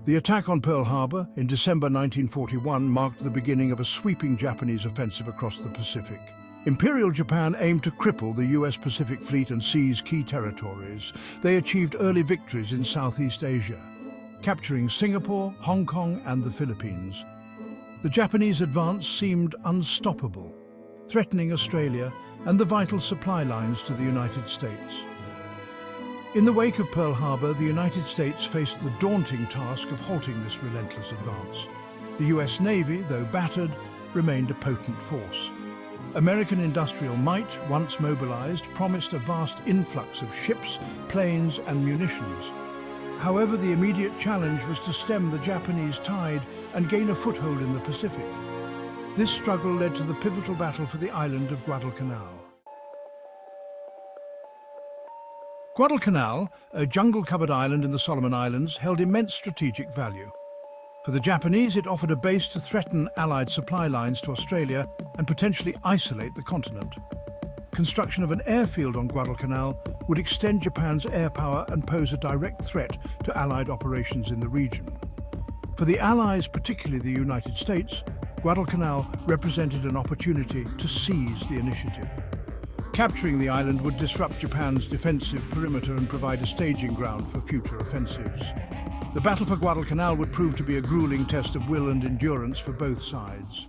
The attack on Pearl Harbor in December 1941 marked the beginning of a sweeping Japanese offensive across the Pacific. Imperial Japan aimed to cripple the US Pacific Fleet and seize key territories. They achieved early victories in Southeast Asia, capturing Singapore, Hong Kong and the Philippines. The Japanese advance seemed unstoppable, threatening Australia and the vital supply lines to the United States. In the wake of Pearl Harbor, the United States faced the daunting task of halting this relentless advance. The US Navy, though battered, remained a potent force. American industrial might, once mobilized, promised a vast influx of ships, planes and munitions. However, the immediate challenge was to stem the Japanese tide and gain a foothold in the Pacific. This struggle led to the pivotal battle for the island of Guadalcanal. Guadalcanal, a jungle-covered island in the Solomon Islands, held immense strategic value. For the Japanese, it offered a base to threaten Allied supply lines to Australia and potentially isolate the continent. Construction of an airfield on Guadalcanal would extend Japan's air power and pose a direct threat to Allied operations in the region. For the Allies, particularly the United States, Guadalcanal represented an opportunity to seize the initiative. Capturing the island would disrupt Japan's defensive perimeter and provide a staging ground for future offensives. The battle for Guadalcanal would prove to be a grueling test of will and endurance for both sides.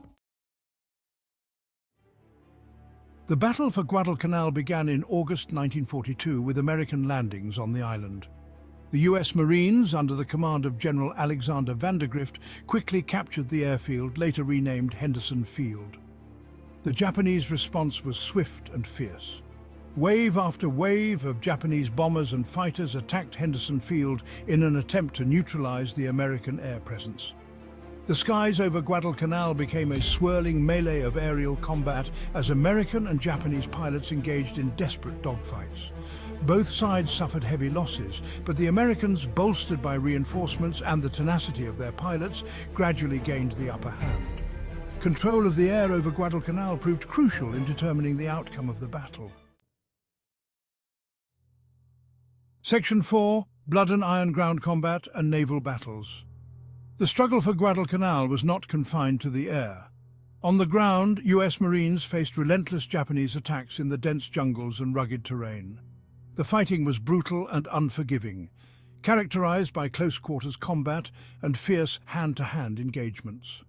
The battle for Guadalcanal began in August 1942 with American landings on the island. The US Marines, under the command of General Alexander Vandergrift, quickly captured the airfield, later renamed Henderson Field. The Japanese response was swift and fierce. Wave after wave of Japanese bombers and fighters attacked Henderson Field in an attempt to neutralize the American air presence. The skies over Guadalcanal became a swirling melee of aerial combat as American and Japanese pilots engaged in desperate dogfights. Both sides suffered heavy losses, but the Americans, bolstered by reinforcements and the tenacity of their pilots, gradually gained the upper hand. Control of the air over Guadalcanal proved crucial in determining the outcome of the battle. Section 4: Blood and Iron Ground Combat and Naval Battles. The struggle for Guadalcanal was not confined to the air. On the ground, US Marines faced relentless Japanese attacks in the dense jungles and rugged terrain. The fighting was brutal and unforgiving, characterized by close-quarters combat and fierce hand-to-hand engagements.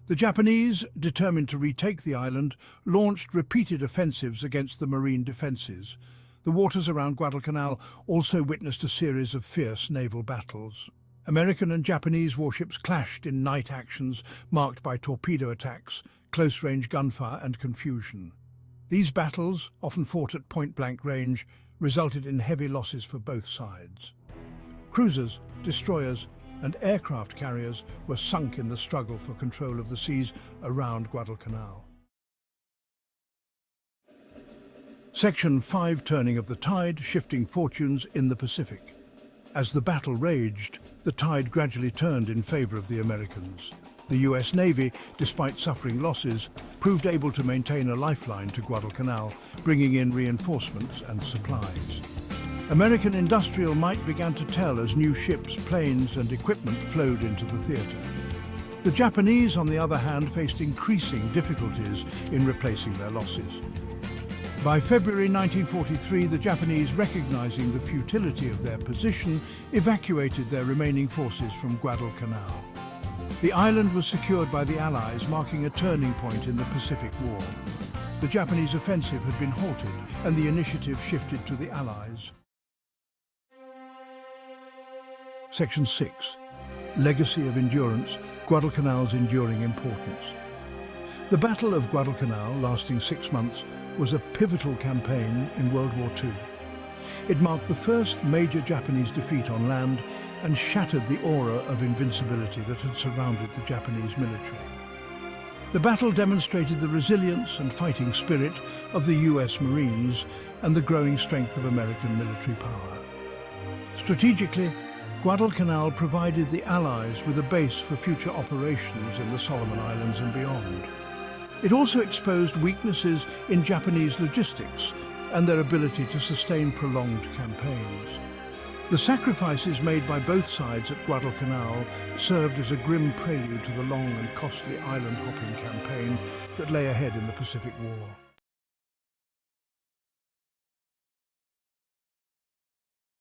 The Japanese, determined to retake the island, launched repeated offensives against the Marine defenses. The waters around Guadalcanal also witnessed a series of fierce naval battles. American and Japanese warships clashed in night actions marked by torpedo attacks, close-range gunfire and confusion. These battles, often fought at point-blank range, resulted in heavy losses for both sides. Cruisers, destroyers and aircraft carriers were sunk in the struggle for control of the seas around Guadalcanal. Section 5: Turning of the Tide, Shifting Fortunes in the Pacific. As the battle raged, the tide gradually turned in favor of the Americans. The US Navy, despite suffering losses, proved able to maintain a lifeline to Guadalcanal, bringing in reinforcements and supplies. American industrial might began to tell as new ships, planes and equipment flowed into the theater. The Japanese, on the other hand, faced increasing difficulties in replacing their losses. By February 1943, the Japanese, recognizing the futility of their position, evacuated their remaining forces from Guadalcanal. The island was secured by the Allies, marking a turning point in the Pacific War. The Japanese offensive had been halted, and the initiative shifted to the Allies. Section 6: Legacy of Endurance, Guadalcanal's enduring importance. The Battle of Guadalcanal, lasting 6 months, was a pivotal campaign in World War II. It marked the first major Japanese defeat on land and shattered the aura of invincibility that had surrounded the Japanese military. The battle demonstrated the resilience and fighting spirit of the US Marines and the growing strength of American military power. Strategically, Guadalcanal provided the Allies with a base for future operations in the Solomon Islands and beyond. It also exposed weaknesses in Japanese logistics and their ability to sustain prolonged campaigns. The sacrifices made by both sides at Guadalcanal served as a grim prelude to the long and costly island-hopping campaign that lay ahead in the Pacific War.